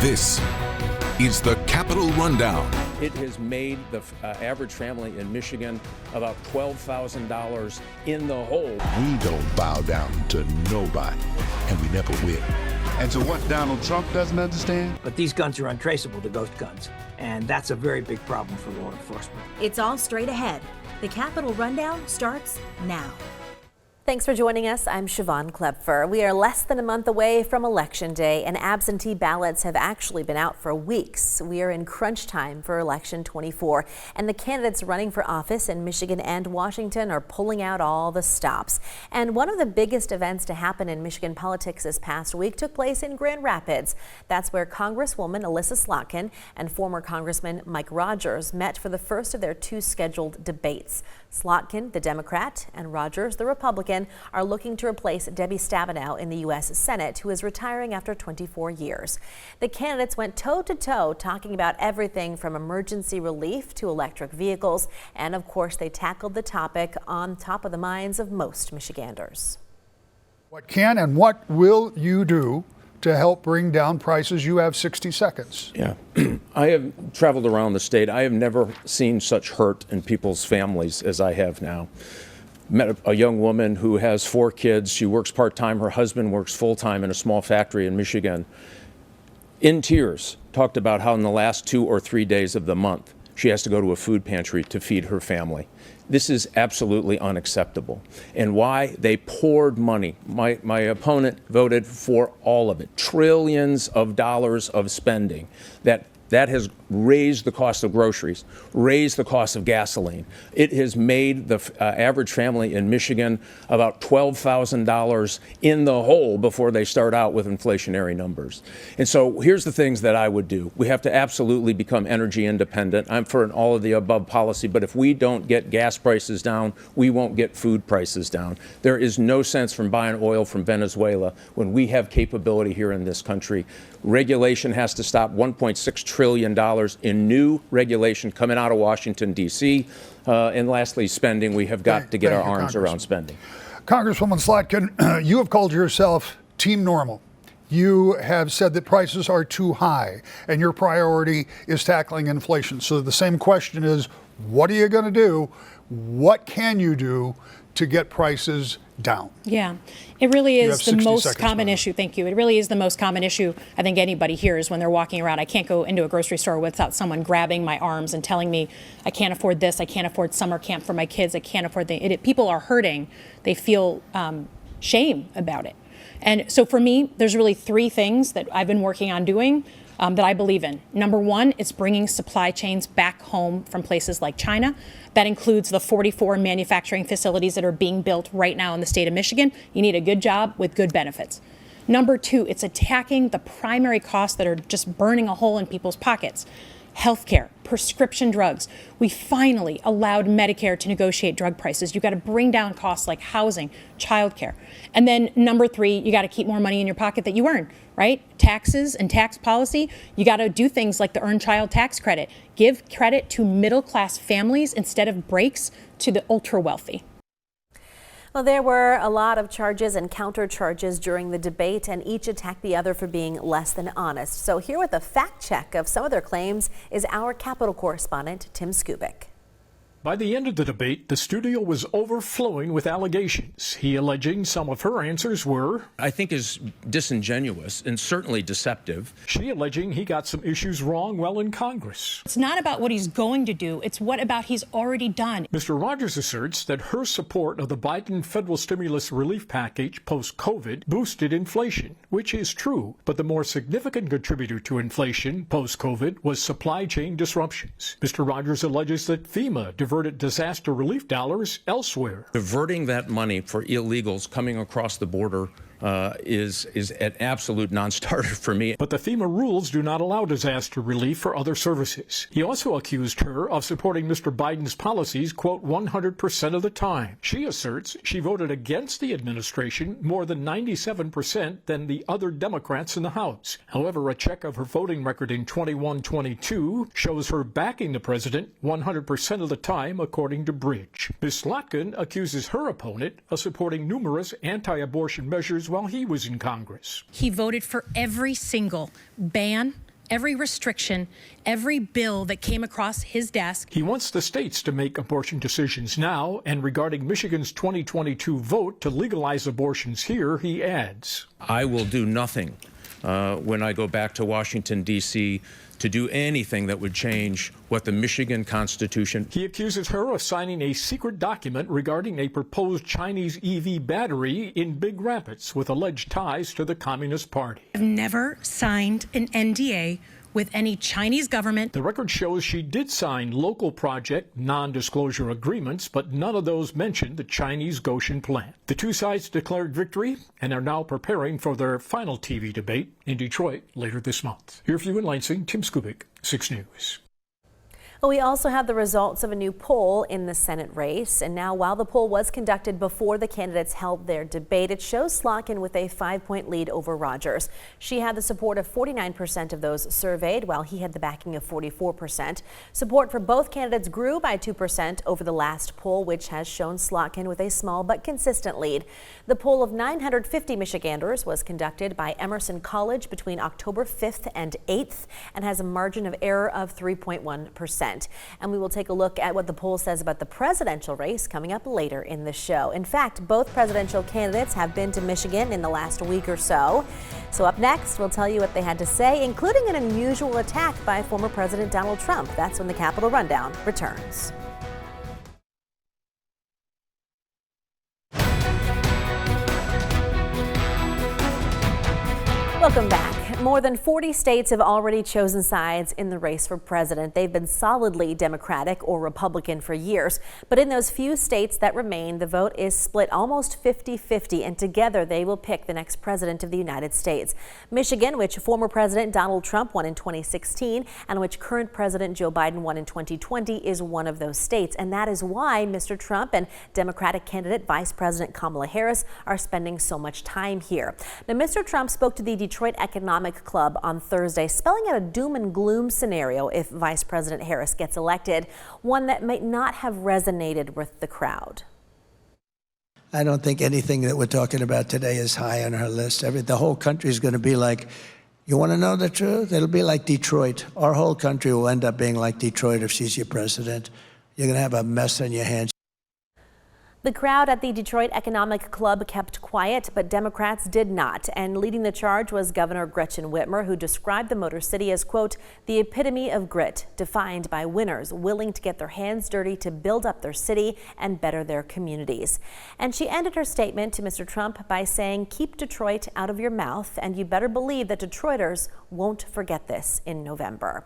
This is the Capitol Rundown. It has made the average family in Michigan about $12,000 in the hole. We don't bow down to nobody, and we never will. And so what Donald Trump doesn't understand? But these guns are untraceable to ghost guns, and that's a very big problem for law enforcement. It's all straight ahead. The Capitol Rundown starts now. Thanks for joining us. I'm Siobhan Klepfer. We are less than a month away from Election Day, and absentee ballots have actually been out for weeks. We are in crunch time for Election 24, and the candidates running for office in Michigan and Washington are pulling out all the stops. And one of the biggest events to happen in Michigan politics this past week took place in Grand Rapids. That's where Congresswoman Elissa Slotkin and former Congressman Mike Rogers met for the first of their two scheduled debates. Slotkin, the Democrat, and Rogers, the Republican, are looking to replace Debbie Stabenow in the U.S. Senate, who is retiring after 24 years. The candidates went toe-to-toe talking about everything from emergency relief to electric vehicles, and of course they tackled the topic on top of the minds of most Michiganders. What can and what will you do to help bring down prices? You have 60 seconds. Yeah, I have traveled around the state. I have never seen such hurt in people's families as I have now. Met a young woman who has 4 kids. She works part-time. Her husband works full-time in a small factory in Michigan. In tears, talked about how in the last 2 or 3 days of the month, she has to go to a food pantry to feed her family. This is absolutely unacceptable. And why? They poured money. My opponent voted for all of it. Trillions of dollars of spending that has raised the cost of groceries, raised the cost of gasoline. It has made the average family in Michigan about $12,000 in the hole before they start out with inflationary numbers. And so here's the things that I would do. We have to absolutely become energy independent. I'm for an all of the above policy, but if we don't get gas prices down, we won't get food prices down. There is no sense from buying oil from Venezuela when we have capability here in this country. Regulation has to stop. $1.6 trillion in new regulation coming out of Washington, D.C. And lastly, spending. We have got to get our arms around spending. Congresswoman Slotkin, you have called yourself Team Normal. You have said that prices are too high, and your priority is tackling inflation. So the same question is, what are you going to do? What can you do to get prices down? Yeah, it really is the most common issue. Thank you. It really is the most common issue I think anybody hears when they're walking around. I can't go into a grocery store without someone grabbing my arms and telling me I can't afford this, I can't afford summer camp for my kids, I can't afford people are hurting. They feel shame about it. And so for me, there's really 3 things that I've been working on doing that I believe in. Number 1, it's bringing supply chains back home from places like China. That includes the 44 manufacturing facilities that are being built right now in the state of Michigan. You need a good job with good benefits. Number 2, it's attacking the primary costs that are just burning a hole in people's pockets. Healthcare, prescription drugs. We finally allowed Medicare to negotiate drug prices. You got to bring down costs like housing, childcare. And then number 3, you got to keep more money in your pocket that you earn, right? Taxes and tax policy. You got to do things like the Earned Child Tax Credit. Give credit to middle-class families instead of breaks to the ultra-wealthy. Well, there were a lot of charges and counter charges during the debate, and each attacked the other for being less than honest. So here with a fact check of some of their claims is our Capitol correspondent, Tim Skubic. By the end of the debate, the studio was overflowing with allegations. He alleging some of her answers were, I think is disingenuous and certainly deceptive. She alleging he got some issues wrong while in Congress. It's not about what he's going to do. It's what about he's already done. Mr. Rogers asserts that her support of the Biden federal stimulus relief package post-COVID boosted inflation, which is true. But the more significant contributor to inflation post-COVID was supply chain disruptions. Mr. Rogers alleges that FEMA diverted disaster relief dollars elsewhere. Diverting that money for illegals coming across the border is an absolute non-starter for me. But the FEMA rules do not allow disaster relief for other services. He also accused her of supporting Mr. Biden's policies, quote, 100% of the time. She asserts she voted against the administration more than 97% than the other Democrats in the House. However, a check of her voting record in 21-22 shows her backing the president 100% of the time, according to Bridge. Ms. Slotkin accuses her opponent of supporting numerous anti-abortion measures while he was in Congress. He voted for every single ban every restriction, every bill that came across his desk. He wants the states to make abortion decisions now, and regarding Michigan's 2022 vote to legalize abortions here, he adds, I will do nothing when I go back to Washington, D.C., to do anything that would change what the Michigan Constitution. He accuses her of signing a secret document regarding a proposed Chinese EV battery in Big Rapids with alleged ties to the Communist Party. I've never signed an NDA with any Chinese government. The record shows she did sign local project non-disclosure agreements, but none of those mentioned the Chinese Goshen plant. The two sides declared victory and are now preparing for their final TV debate in Detroit later this month. Here for you in Lansing, Tim Skubic, 6 News. Well, we also have the results of a new poll in the Senate race. And now, while the poll was conducted before the candidates held their debate, it shows Slotkin with a 5-point lead over Rogers. She had the support of 49% of those surveyed, while he had the backing of 44%. Support for both candidates grew by 2% over the last poll, which has shown Slotkin with a small but consistent lead. The poll of 950 Michiganders was conducted by Emerson College between October 5th and 8th and has a margin of error of 3.1%. And we will take a look at what the poll says about the presidential race coming up later in the show. In fact, both presidential candidates have been to Michigan in the last week or so. So up next, we'll tell you what they had to say, including an unusual attack by former President Donald Trump. That's when the Capitol Rundown returns. Welcome back. More than 40 states have already chosen sides in the race for president. They've been solidly Democratic or Republican for years. But in those few states that remain, the vote is split almost 50-50, and together they will pick the next president of the United States. Michigan, which former President Donald Trump won in 2016 and which current President Joe Biden won in 2020, is one of those states. And that is why Mr. Trump and Democratic candidate Vice President Kamala Harris are spending so much time here. Now, Mr. Trump spoke to the Detroit Economic Club on Thursday, spelling out a doom and gloom scenario if Vice President Harris gets elected, one that might not have resonated with the crowd. I don't think anything that we're talking about today is high on her list. The whole country is going to be like, you want to know the truth? It'll be like Detroit. Our whole country will end up being like Detroit if she's your president. You're going to have a mess on your hands. The crowd at the Detroit Economic Club kept quiet, but Democrats did not. And leading the charge was Governor Gretchen Whitmer, who described the Motor City as, quote, the epitome of grit, defined by winners willing to get their hands dirty to build up their city and better their communities. And she ended her statement to Mr. Trump by saying, keep Detroit out of your mouth, and you better believe that Detroiters won't forget this in November.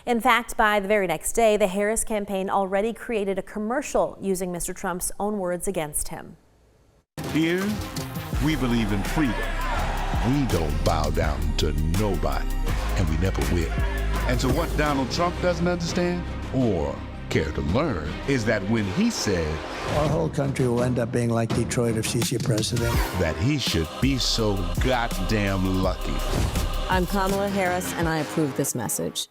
In fact, by the very next day, the Harris campaign already created a commercial using Mr. Trump's own words against him. Here, we believe in freedom. We don't bow down to nobody, and we never will. And so what Donald Trump doesn't understand, Or care to learn, is that when he said Our whole country will end up being like Detroit if she's your president. that he should be so goddamn lucky. I'm Kamala Harris, and I approve this message.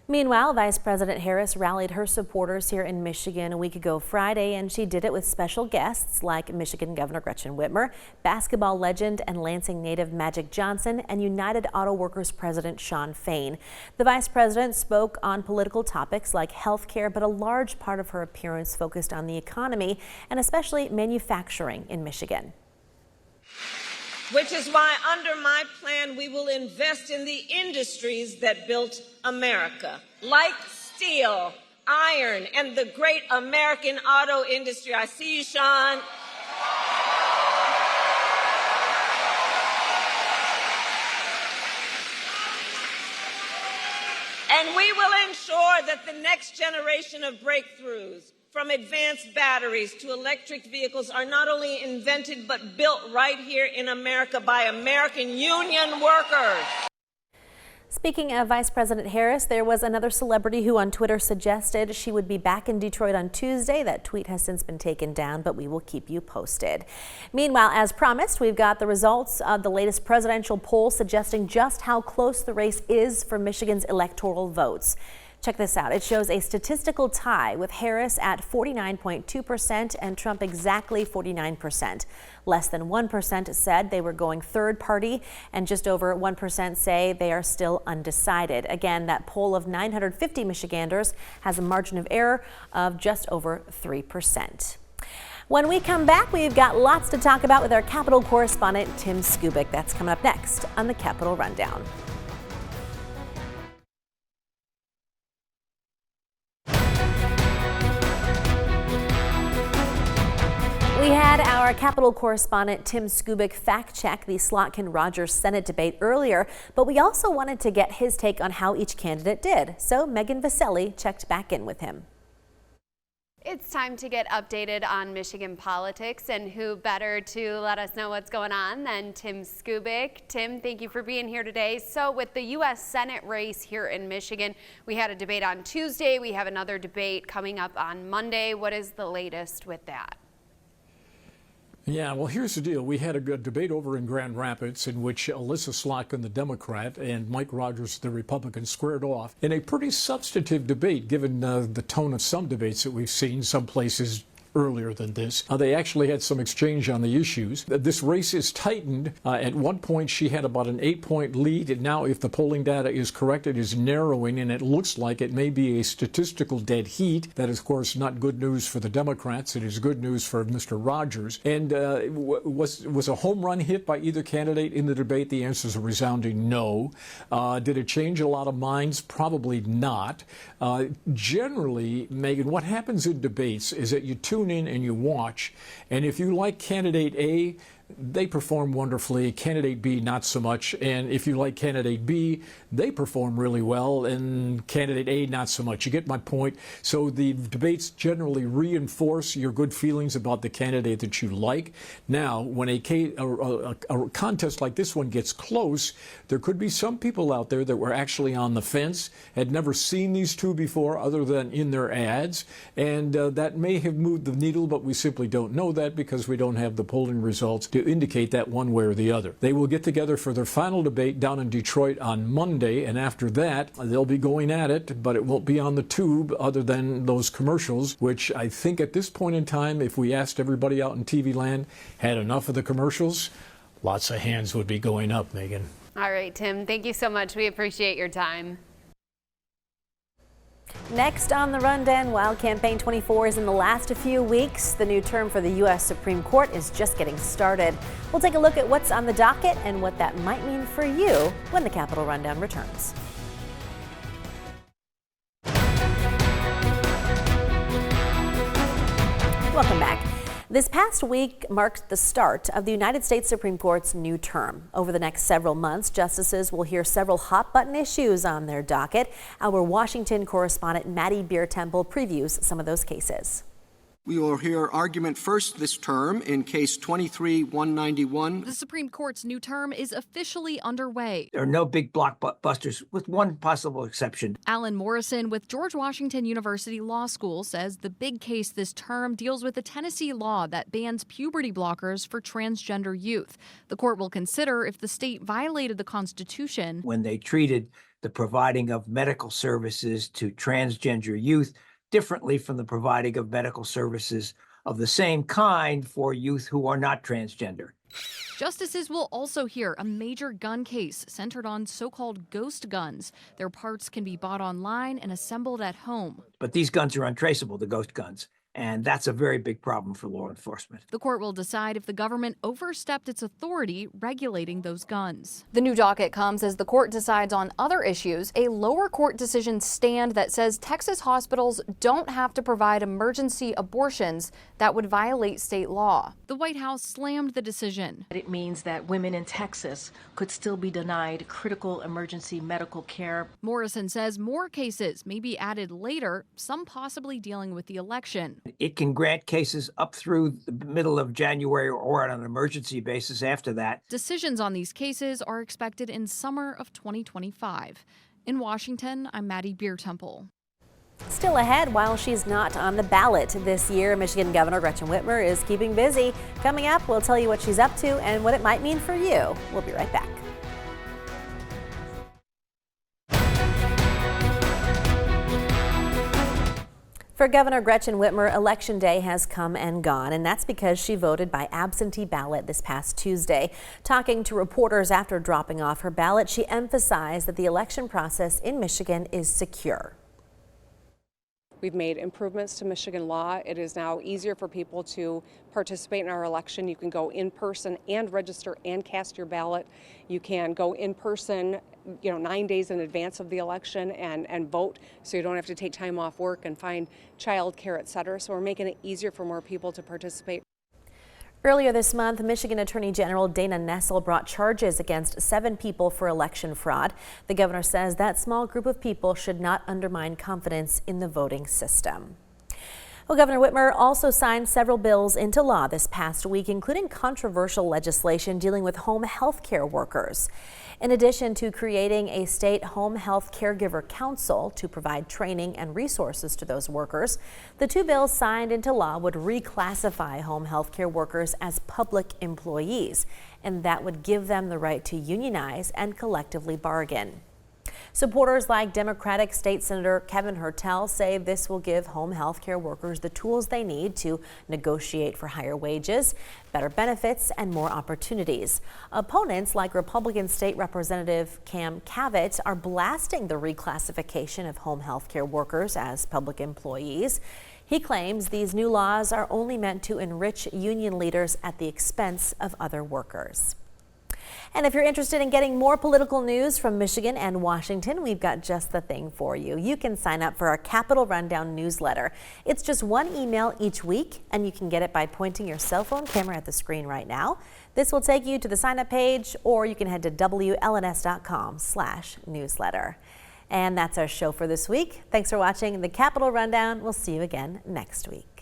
Meanwhile, Vice President Harris rallied her supporters here in Michigan a week ago Friday, and she did it with special guests like Michigan Governor Gretchen Whitmer, basketball legend and Lansing native Magic Johnson, and United Auto Workers President Shawn Fain. The vice president spoke on political topics like health care, but a large part of her appearance focused on the economy and especially manufacturing in Michigan. Which is why under my plan we will invest in the industries that built America, like steel, iron, and the great American auto industry. I see you, Shawn. And we will ensure that the next generation of breakthroughs, from advanced batteries to electric vehicles, are not only invented but built right here in America by American union workers. Speaking of Vice President Harris, there was another celebrity who on Twitter suggested she would be back in Detroit on Tuesday. That tweet has since been taken down, but we will keep you posted. Meanwhile, as promised, we've got the results of the latest presidential poll suggesting just how close the race is for Michigan's electoral votes. Check this out. It shows a statistical tie with Harris at 49.2% and Trump exactly 49%. Less than 1% said they were going third party, and just over 1% say they are still undecided. Again, that poll of 950 Michiganders has a margin of error of just over 3%. When we come back, we've got lots to talk about with our Capitol correspondent, Tim Skubic. That's coming up next on the Capitol Rundown. We had our Capitol correspondent Tim Skubic fact-check the Slotkin-Rogers Senate debate earlier, but we also wanted to get his take on how each candidate did. So Megan Vaselli checked back in with him. It's time to get updated on Michigan politics, and who better to let us know what's going on than Tim Skubic. Tim, thank you for being here today. So with the U.S. Senate race here in Michigan, we had a debate on Tuesday. We have another debate coming up on Monday. What is the latest with that? Yeah, well, here's the deal. We had a good debate over in Grand Rapids in which Alyssa Slotkin, the Democrat, and Mike Rogers, the Republican, squared off in a pretty substantive debate, given the tone of some debates that we've seen some places earlier than this. They actually had some exchange on the issues. This race is tightened. At one point, she had about an 8-point lead, and now, if the polling data is correct, it is narrowing, and it looks like it may be a statistical dead heat. That is, of course, not good news for the Democrats. It is good news for Mr. Rogers. And was a home run hit by either candidate in the debate? The answer is a resounding no. Did it change a lot of minds? Probably not. Generally, Megan, what happens in debates is that you tune in and you watch, and if you like candidate A, they perform wonderfully. Candidate B, not so much. And if you like candidate B, they perform really well. And candidate A, not so much. You get my point. So the debates generally reinforce your good feelings about the candidate that you like. Now, when a contest like this one gets close, there could be some people out there that were actually on the fence, had never seen these two before other than in their ads. And that may have moved the needle, but we simply don't know that because we don't have the polling results to indicate that one way or the other. They will get together for their final debate down in Detroit on Monday, and after that, they'll be going at it, but it won't be on the tube other than those commercials, which I think at this point in time, if we asked everybody out in TV land, had enough of the commercials, lots of hands would be going up, Megan. All right, Tim, thank you so much. We appreciate your time. Next on the Rundown, while Campaign 24 is in the last few weeks, the new term for the U.S. Supreme Court is just getting started. We'll take a look at what's on the docket and what that might mean for you when the Capitol Rundown returns. Welcome back. This past week marked the start of the United States Supreme Court's new term. Over the next several months, justices will hear several hot-button issues on their docket. Our Washington correspondent Maddie Biertemple previews some of those cases. We will hear argument first this term in Case 23-191. The Supreme Court's new term is officially underway. There are no big blockbusters, with one possible exception. Alan Morrison with George Washington University Law School says the big case this term deals with a Tennessee law that bans puberty blockers for transgender youth. The court will consider if the state violated the Constitution when they treated the providing of medical services to transgender youth differently from the providing of medical services of the same kind for youth who are not transgender. Justices will also hear a major gun case centered on so-called ghost guns. Their parts can be bought online and assembled at home. But these guns are untraceable, the ghost guns. And that's a very big problem for law enforcement. The court will decide if the government overstepped its authority regulating those guns. The new docket comes as the court decides on other issues. A lower court decision stand that says Texas hospitals don't have to provide emergency abortions that would violate state law. The White House slammed the decision. It means that women in Texas could still be denied critical emergency medical care. Morrison says more cases may be added later, some possibly dealing with the election. It can grant cases up through the middle of January or on an emergency basis after that. Decisions on these cases are expected in summer of 2025. In Washington, I'm Maddie Biertemple. Still ahead, while she's not on the ballot this year, Michigan Governor Gretchen Whitmer is keeping busy. Coming up, we'll tell you what she's up to and what it might mean for you. We'll be right back. For Governor Gretchen Whitmer, Election Day has come and gone, and that's because she voted by absentee ballot this past Tuesday. Talking to reporters after dropping off her ballot, she emphasized that the election process in Michigan is secure. We've made improvements to Michigan law. It is now easier for people to participate in our election. You can go in person and register and cast your ballot. You can go in person, 9 days in advance of the election and vote, so you don't have to take time off work and find childcare, et cetera. So we're making it easier for more people to participate. Earlier this month, Michigan Attorney General Dana Nessel brought charges against 7 people for election fraud. The governor says that small group of people should not undermine confidence in the voting system. Well, Governor Whitmer also signed several bills into law this past week, including controversial legislation dealing with home health care workers. In addition to creating a state home health caregiver council to provide training and resources to those workers, the 2 bills signed into law would reclassify home health care workers as public employees, and that would give them the right to unionize and collectively bargain. Supporters like Democratic State Senator Kevin Hertel say this will give home health care workers the tools they need to negotiate for higher wages, better benefits, and more opportunities. Opponents like Republican State Representative Cam Cavett are blasting the reclassification of home health care workers as public employees. He claims these new laws are only meant to enrich union leaders at the expense of other workers. And if you're interested in getting more political news from Michigan and Washington, we've got just the thing for you. You can sign up for our Capitol Rundown newsletter. It's just 1 email each week, and you can get it by pointing your cell phone camera at the screen right now. This will take you to the sign up page, or you can head to WLNS.com/newsletter. And that's our show for this week. Thanks for watching the Capitol Rundown. We'll see you again next week.